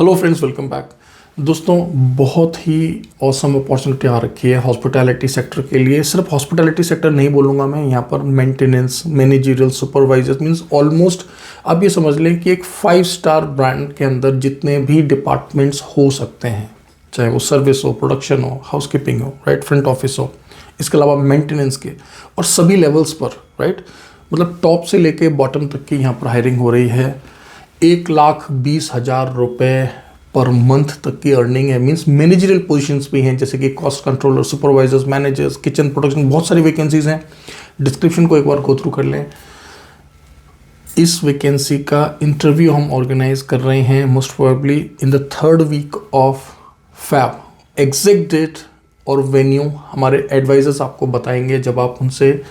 Hello friends, welcome back. दोस्तों, बहुत ही awesome opportunity आ रखी है हॉस्पिटैलिटी सेक्टर के लिए। सिर्फ हॉस्पिटैलिटी सेक्टर नहीं बोलूँगा मैं, यहाँ पर maintenance, managerial, supervisor means almost आप ये समझ लें कि एक 5 स्टार ब्रांड के अंदर जितने भी डिपार्टमेंट्स हो सकते हैं, चाहे वो सर्विस हो, प्रोडक्शन हो, हाउसकीपिंग हो, राइट, फ्रंट ऑफिस हो, इसके अलावा मेंटेनेंस के और सभी लेवल्स पर, राइट, मतलब टॉप से लेके बॉटम तक की यहाँ पर हायरिंग हो रही है। 1,20,000 रुपये पर मंथ तक की अर्निंग है। मींस मैनेजरियल पोजीशंस भी हैं, जैसे कि cost controller, supervisors, managers, kitchen production, बहुत सारी वैकेंसीज हैं। डिस्क्रिप्शन को एक बार गो थ्रू कर लें। इस वैकेंसी का इंटरव्यू हम ऑर्गेनाइज कर रहे हैं most probably in the 3rd week of Feb. Exact date और वेन्यू हमारे एडवाइजर्स आपको बताएंगे जब आप उनसे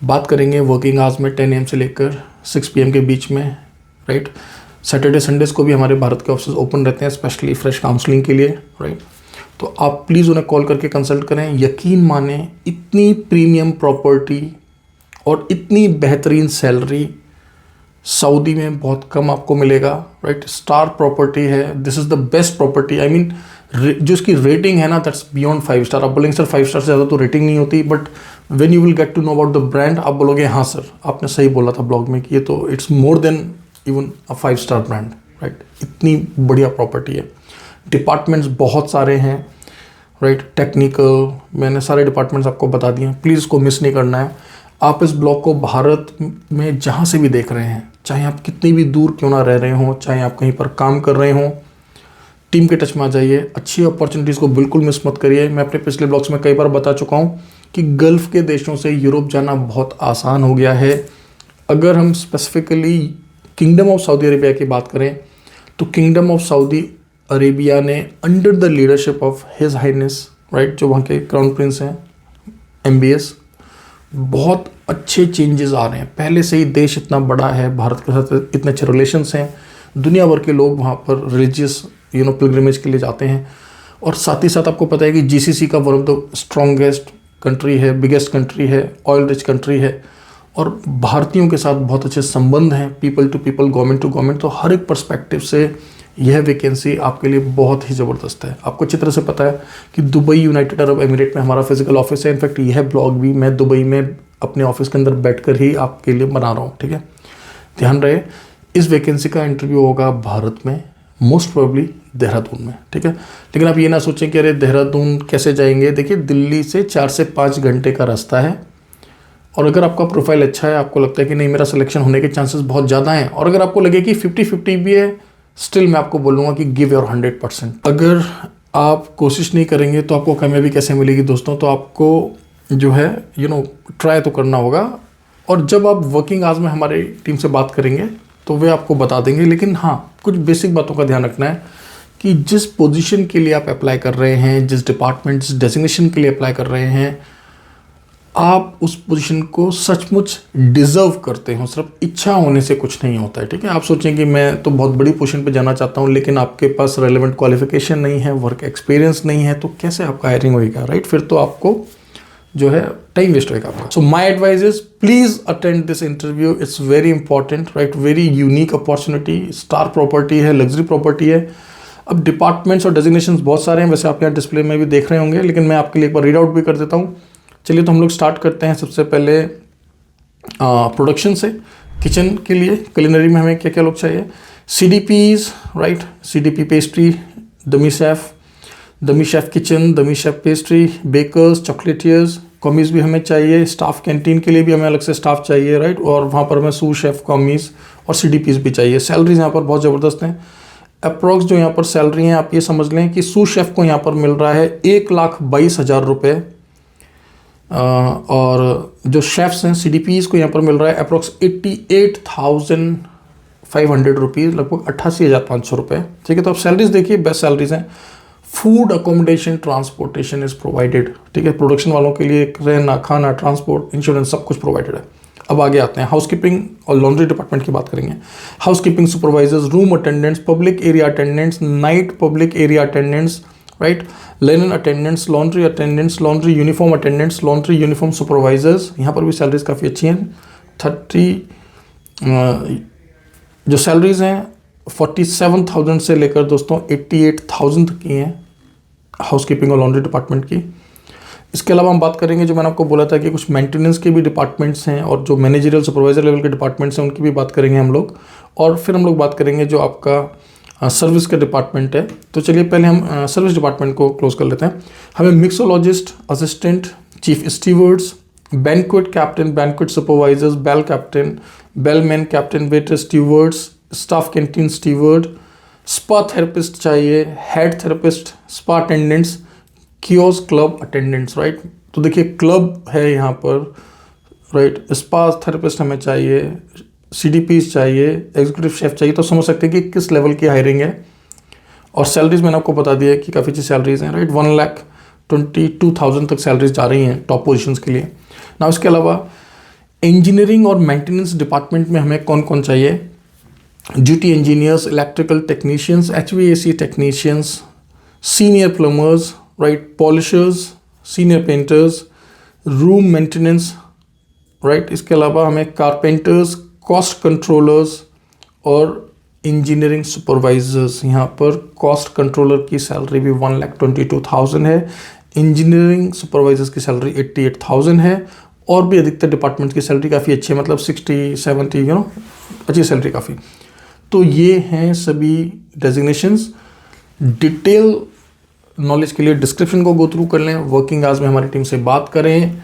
बात करेंगे। वर्किंग आवर्स में 10 AM से लेकर 6 PM के बीच में, राइट। सैटरडे संडेज को भी हमारे भारत के ऑफिस ओपन रहते हैं, स्पेशली फ्रेश काउंसलिंग के लिए, राइट। तो आप प्लीज़ उन्हें कॉल करके कंसल्ट करें। यकीन माने, इतनी प्रीमियम प्रॉपर्टी और इतनी बेहतरीन सैलरी सऊदी में बहुत कम आपको मिलेगा, राइट। स्टार प्रॉपर्टी है, this is the best property. I mean जो इसकी रेटिंग है ना, दैट्स बियॉन्ड 5 स्टार। आप बोलेंगे सर 5 स्टार से ज़्यादा तो रेटिंग नहीं होती, but when you will get to know about the brand, आप बोलोगे हाँ सर, आपने सही बोला था ब्लॉग में कि ये तो it's more than even a 5 star brand, right. इतनी बढ़िया प्रॉपर्टी है। डिपार्टमेंट्स बहुत सारे हैं, राइट। टेक्निकल, मैंने सारे डिपार्टमेंट्स आपको बता दिए हैं, प्लीज़ इसको मिस नहीं करना है। आप इस ब्लॉग को भारत में जहाँ से भी देख रहे हैं, चाहे आप कितनी भी दूर क्यों ना रह रहे हों, चाहे आप कहीं पर काम कर रहे हों, टीम के टच में आ जाइए। अच्छी अपॉर्चुनिटीज़ को बिल्कुल मिस मत करिए। मैं अपने पिछले ब्लॉग्स में कई बार बता चुका हूँ कि गल्फ़ के देशों से यूरोप जाना बहुत आसान हो गया है। अगर हम specifically kingdom of Saudi Arabia की बात करें तो किंगडम ऑफ सऊदी अरेबिया ने under the leadership of his highness, right, जो वहाँ के क्राउन प्रिंस हैं, MBS, बहुत अच्छे चेंजेस आ रहे हैं। पहले से ही देश इतना बड़ा है, भारत के साथ इतने अच्छे रिलेशंस हैं, दुनिया भर के लोग वहाँ पर रिलीजियस पिलग्रिमेज के लिए जाते हैं। और साथ ही साथ आपको पता है कि GCC का one of the strongest country है, बिगेस्ट कंट्री है, ऑयल रिच कंट्री है, और भारतीयों के साथ बहुत अच्छे संबंध हैं, people to people, government to government. तो हर एक पर्सपेक्टिव से यह वैकेंसी आपके लिए बहुत ही ज़बरदस्त है। आपको अच्छी तरह से पता है कि दुबई, यूनाइटेड अरब एमिरेट में हमारा फिजिकल ऑफिस है। इनफैक्ट यह ब्लॉग भी मैं दुबई में अपने ऑफिस के अंदर बैठकर ही आपके लिए बना रहा हूँ, ठीक है। ध्यान रहे, इस वैकेंसी का इंटरव्यू होगा भारत में, मोस्ट प्रोबेबली देहरादून में, ठीक है। लेकिन आप ये ना सोचें कि अरे देहरादून कैसे जाएंगे। देखिए, दिल्ली से 4 से 5 घंटे का रास्ता है, और अगर आपका प्रोफाइल अच्छा है, आपको लगता है कि नहीं मेरा सिलेक्शन होने के चांसेस बहुत ज़्यादा हैं, और अगर आपको लगे कि 50-50 भी है, स्टिल मैं आपको बोलूँगा कि गिव योर 100%। अगर आप कोशिश नहीं करेंगे तो आपको कामयाबी कैसे मिलेगी दोस्तों। तो आपको जो है ट्राई तो करना होगा। और जब आप वर्किंग आवर्स में हमारी टीम से बात करेंगे तो वे आपको बता देंगे। लेकिन हाँ, कुछ बेसिक बातों का ध्यान रखना है कि जिस पोजीशन के लिए आप अप्लाई कर रहे हैं, जिस डिपार्टमेंट, जिस डेजिग्नेशन के लिए अप्लाई कर रहे हैं, आप उस पोजीशन को सचमुच डिजर्व करते हो। सिर्फ इच्छा होने से कुछ नहीं होता है, ठीक है। आप सोचें कि मैं तो बहुत बड़ी पोजीशन पे जाना चाहता हूँ, लेकिन आपके पास रेलेवेंट क्वालिफिकेशन नहीं है, वर्क एक्सपीरियंस नहीं है, तो कैसे आपका हायरिंग होएगा, राइट। फिर तो आपको जो है टाइम वेस्ट होएगा आपका। So my advice is please attend this interview, it's very important, right. Very unique opportunity, star property है, लग्जरी प्रॉपर्टी है। अब डिपार्टमेंट्स और डेजिग्नेशंस बहुत सारे हैं, वैसे आप यहाँ डिस्प्ले में भी देख रहे होंगे, लेकिन मैं आपके लिए एक बार रीड आउट भी कर देता हूँ। चलिए, तो हम लोग स्टार्ट करते हैं सबसे पहले प्रोडक्शन से। किचन के लिए कुलिनरी में हमें क्या क्या लोग चाहिए। CDPs, right, CDP pastry, demi chef kitchen, demi chef pastry, bakers, chocolatiers, commis भी हमें चाहिए। स्टाफ कैंटीन के लिए भी हमें अलग से स्टाफ चाहिए, राइट। और वहाँ पर हमें सूस शेफ, कॉमीज और CDPs भी चाहिए। सैलरीज यहाँ पर बहुत ज़बरदस्त हैं। अप्रॉक्स जो यहाँ पर सैलरी हैं, आप ये समझ लें कि सूस शेफ को यहाँ पर मिल रहा है 1,22,000 रुपये, और जो शेफ्स हैं CDPs को यहाँ पर मिल रहा है अप्रॉक्स 88,500 रुपीज़, लगभग 88,500 रुपये, ठीक है। तो आप सैलरीज देखिए, बेस्ट सैलरीज हैं। Food, accommodation, transportation is provided, ठीक है। प्रोडक्शन वालों के लिए रहना, खाना, ट्रांसपोर्ट, इंश्योरेंस, सब कुछ प्रोवाइडेड है। अब आगे आते हैं, हाउसकीपिंग और लॉन्ड्री डिपार्टमेंट की बात करेंगे। Housekeeping supervisors, room attendants, public area attendants, night public area attendants, right, linen attendants, laundry attendants, laundry uniform attendants, laundry uniform supervisors. यहाँ पर भी सैलरीज काफ़ी अच्छी हैं। 30 जो सैलरीज हैं 47,000 से लेकर दोस्तों 88,000 तक की हैं हाउसकीपिंग और लॉन्ड्री डिपार्टमेंट की। इसके अलावा हम बात करेंगे, जो मैंने आपको बोला था कि कुछ मेंटेनेंस के भी डिपार्टमेंट्स हैं और जो मैनेजरियल सुपरवाइजर लेवल के डिपार्टमेंट्स हैं उनकी भी बात करेंगे हम लोग। और फिर हम लोग बात करेंगे जो आपका सर्विस का डिपार्टमेंट है। तो चलिए पहले हम सर्विस डिपार्टमेंट को क्लोज कर लेते हैं। हमें mixologist, assistant, chief stewards, banquet captain, banquet supervisors, bell captain, bellman, captain waiter, stewards, staff canteen steward, spa therapist चाहिए, head therapist, spa attendants, kiosk club attendants, right. तो देखिए क्लब है यहाँ पर, राइट। स्पा थेरेपिस्ट हमें चाहिए, CDPs चाहिए, executive chef चाहिए। तो समझ सकते हैं कि किस लेवल की हायरिंग है। और सैलरीज मैंने आपको बता दिया कि काफ़ी अच्छी सैलरीज हैं, राइट। 1,22,000 तक सैलरीज जा रही हैं टॉप पोजीशंस के लिए ना। इसके अलावा इंजीनियरिंग और मेंटेनेंस डिपार्टमेंट में हमें कौन कौन चाहिए? Duty engineers, electrical technicians, HVAC technicians, senior plumbers, right, polishers, senior painters, room maintenance, right. इसके अलावा हमें कारपेंटर्स, कॉस्ट कंट्रोलर्स और इंजीनियरिंग सुपरवाइजर्स। यहाँ पर कॉस्ट कंट्रोलर की सैलरी भी 1,22,000 है, इंजीनियरिंग सुपरवाइजर्स की सैलरी 88,000 है। और भी अधिकतर डिपार्टमेंट की सैलरी काफ़ी अच्छी है, मतलब 60-70 अच्छी सैलरी काफ़ी। तो ये हैं सभी डेजिग्नेशंस। डिटेल नॉलेज के लिए डिस्क्रिप्शन को गो थ्रू कर लें, वर्किंग आवर्स में हमारी टीम से बात करें।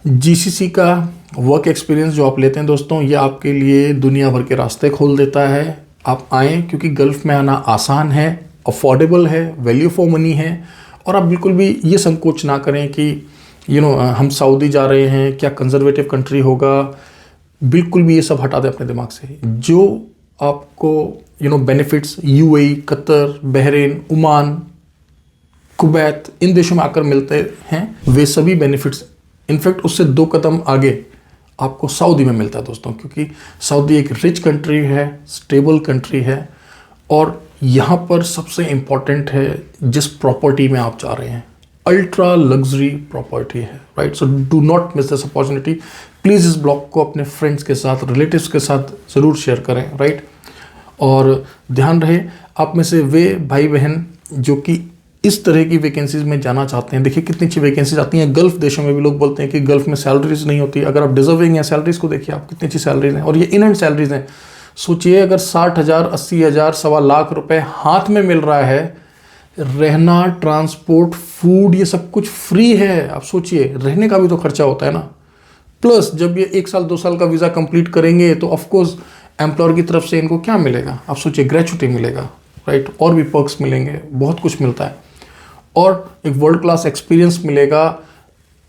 GCC का वर्क एक्सपीरियंस जो आप लेते हैं दोस्तों, ये आपके लिए दुनिया भर के रास्ते खोल देता है। आप आएँ, क्योंकि गल्फ़ में आना आसान है, अफोर्डेबल है, वैल्यू फॉर मनी है। और आप बिल्कुल भी ये संकोच ना करें कि हम सऊदी जा रहे हैं, क्या कंजर्वेटिव कंट्री होगा। बिल्कुल भी ये सब हटा दें अपने दिमाग से। जो आपको benefits UAE, Qatar, Bahrain, Oman, Kuwait, इन देशों में आकर मिलते हैं, वे सभी बेनिफिट्स इनफैक्ट उससे 2 कदम आगे आपको सऊदी में मिलता है दोस्तों। क्योंकि सऊदी एक रिच कंट्री है, स्टेबल कंट्री है, और यहाँ पर सबसे इम्पॉर्टेंट है जिस प्रॉपर्टी में आप जा रहे हैं, अल्ट्रा लग्जरी प्रॉपर्टी है, right. So do not miss this opportunity. Please इस ब्लॉग को अपने फ्रेंड्स के साथ, रिलेटिव्स के साथ ज़रूर शेयर करें, राइट। और ध्यान रहे, आप में से वे भाई बहन जो कि इस तरह की वैकेंसीज में जाना चाहते हैं। देखिए कितनी अच्छी वैकेंसीज आती हैं। गल्फ़ देशों में भी लोग बोलते हैं कि गल्फ़ में सैलरीज नहीं होती। अगर आप डिजर्विंग हैं, सैलरीज को देखिए आप, कितनी अच्छी सैलरीज हैं, और ये इन हैंड सैलरीज हैं। सोचिए अगर 60,000, 80,000, ₹1,25,000 रुपए हाथ में मिल रहा है, रहना, ट्रांसपोर्ट, फूड, ये सब कुछ फ्री है। आप सोचिए, रहने का भी तो खर्चा होता है ना। प्लस जब ये 1 साल 2 साल का वीज़ा कंप्लीट करेंगे तो ऑफकोर्स एम्प्लॉयर की तरफ से इनको क्या मिलेगा? आप सोचिए, ग्रेचुटी मिलेगा, राइट, और भी पर्क्स मिलेंगे, बहुत कुछ मिलता है, और एक वर्ल्ड क्लास एक्सपीरियंस मिलेगा।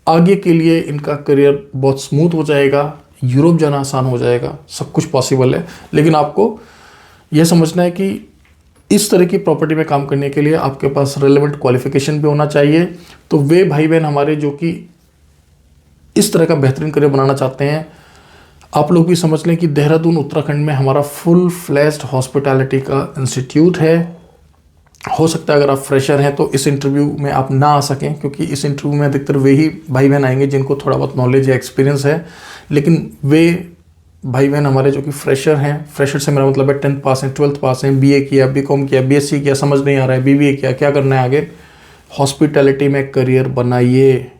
आगे के लिए इनका करियर बहुत स्मूथ हो जाएगा, यूरोप जाना आसान हो जाएगा, सब कुछ पॉसिबल है। लेकिन आपको यह समझना है कि इस तरह की प्रॉपर्टी में काम करने के लिए आपके पास रेलेवेंट क्वालिफिकेशन भी होना चाहिए। तो वे भाई बहन हमारे जो कि इस तरह का बेहतरीन करियर बनाना चाहते हैं, आप लोग भी समझ लें कि देहरादून उत्तराखंड में हमारा फुल फ्लैश्ड हॉस्पिटैलिटी का इंस्टीट्यूट है। हो सकता है अगर आप फ्रेशर हैं तो इस इंटरव्यू में आप ना आ सकें, क्योंकि इस इंटरव्यू में अधिकतर वे ही भाई बहन आएंगे जिनको थोड़ा बहुत नॉलेज या एक्सपीरियंस है। लेकिन वे भाई बहन हमारे जो कि फ्रेशर हैं, फ्रेशर से मेरा मतलब है 10th पास हैं, 12th पास हैं, BA किया, BCom किया, BSc किया, समझ नहीं आ रहा है, BBA किया, क्या करना है आगे, हॉस्पिटैलिटी में करियर बनाइए।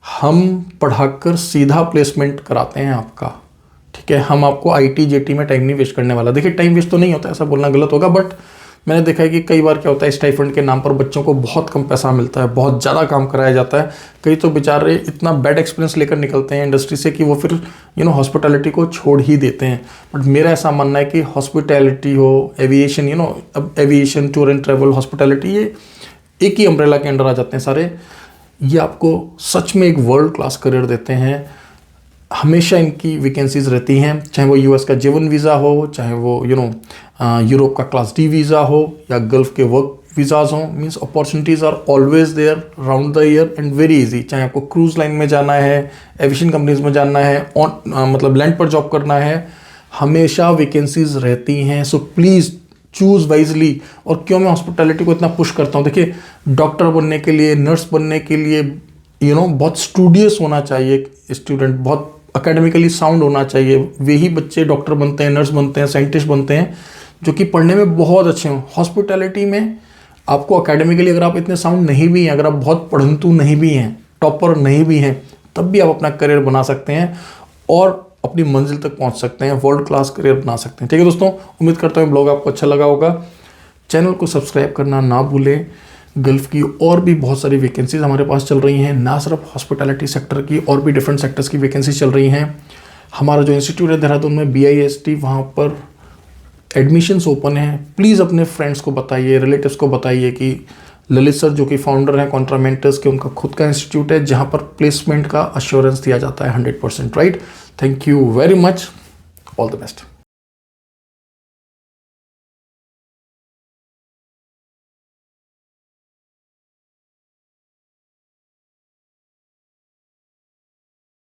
हम पढ़ाकर सीधा प्लेसमेंट कराते हैं आपका, ठीक है। हम आपको IT JT में टाइम नहीं वेस्ट करने वाला। देखिए टाइम वेस्ट तो नहीं होता, ऐसा बोलना गलत होगा, बट मैंने देखा है कि कई बार क्या होता है, स्टाइपेंड के नाम पर बच्चों को बहुत कम पैसा मिलता है, बहुत ज़्यादा काम कराया जाता है। कई तो बेचारे इतना बैड एक्सपीरियंस लेकर निकलते हैं इंडस्ट्री से कि वो फिर हॉस्पिटैलिटी को छोड़ ही देते हैं। बट मेरा ऐसा मानना है कि हॉस्पिटैलिटी हो, एविएशन, अब aviation, tour and travel, hospitality, ये एक ही अम्ब्रेला के अंडर आ जाते हैं सारे। ये आपको सच में एक वर्ल्ड क्लास करियर देते हैं। हमेशा इनकी वैकेंसीज रहती हैं, चाहे वो US का J1 वीज़ा हो, चाहे वो यूरोप का क्लास D वीज़ा हो, या गल्फ़ के वर्क वीज़ाज हों। Means opportunities are always there round the year and very easy. चाहे आपको क्रूज़ लाइन में जाना है, एविएशन कंपनीज में जाना है, मतलब लैंड पर जॉब करना है, हमेशा वैकेंसीज रहती हैं। So please choose wisely. और क्यों मैं हॉस्पिटैलिटी को इतना पुश करता हूँ, देखिए डॉक्टर बनने के लिए, नर्स बनने के लिए बहुत स्टूडियस होना चाहिए स्टूडेंट, बहुत अकेडमिकली साउंड होना चाहिए। वे ही बच्चे डॉक्टर बनते हैं, नर्स बनते हैं, साइंटिस्ट बनते हैं जो कि पढ़ने में बहुत अच्छे हों। हॉस्पिटैलिटी में आपको अकेडमिकली अगर आप इतने साउंड नहीं भी हैं, अगर आप बहुत पढ़ंतु नहीं भी हैं, टॉपर नहीं भी हैं, तब भी आप अपना करियर बना सकते हैं और अपनी मंजिल तक पहुंच सकते हैं, वर्ल्ड क्लास करियर बना सकते हैं। ठीक है दोस्तों, उम्मीद करता हूँ ब्लॉग आपको अच्छा लगा होगा। चैनल को सब्सक्राइब करना ना भूलें। गल्फ की और भी बहुत सारी वैकेंसीज हमारे पास चल रही हैं, ना सिर्फ हॉस्पिटैलिटी सेक्टर की, और भी डिफरेंट सेक्टर्स की वैकेंसीज चल रही हैं। हमारा जो इंस्टीट्यूट है देहरादून में BIST, वहाँ पर एडमिशन्स ओपन हैं। प्लीज़ अपने फ्रेंड्स को बताइए, रिलेटिव्स को बताइए कि ललित सर जो कि फाउंडर हैं कॉन्ट्रामेंटर्स के, उनका खुद का इंस्टीट्यूट है जहाँ पर प्लेसमेंट का अश्योरेंस दिया जाता है 100%, right. Thank you very much, all the best.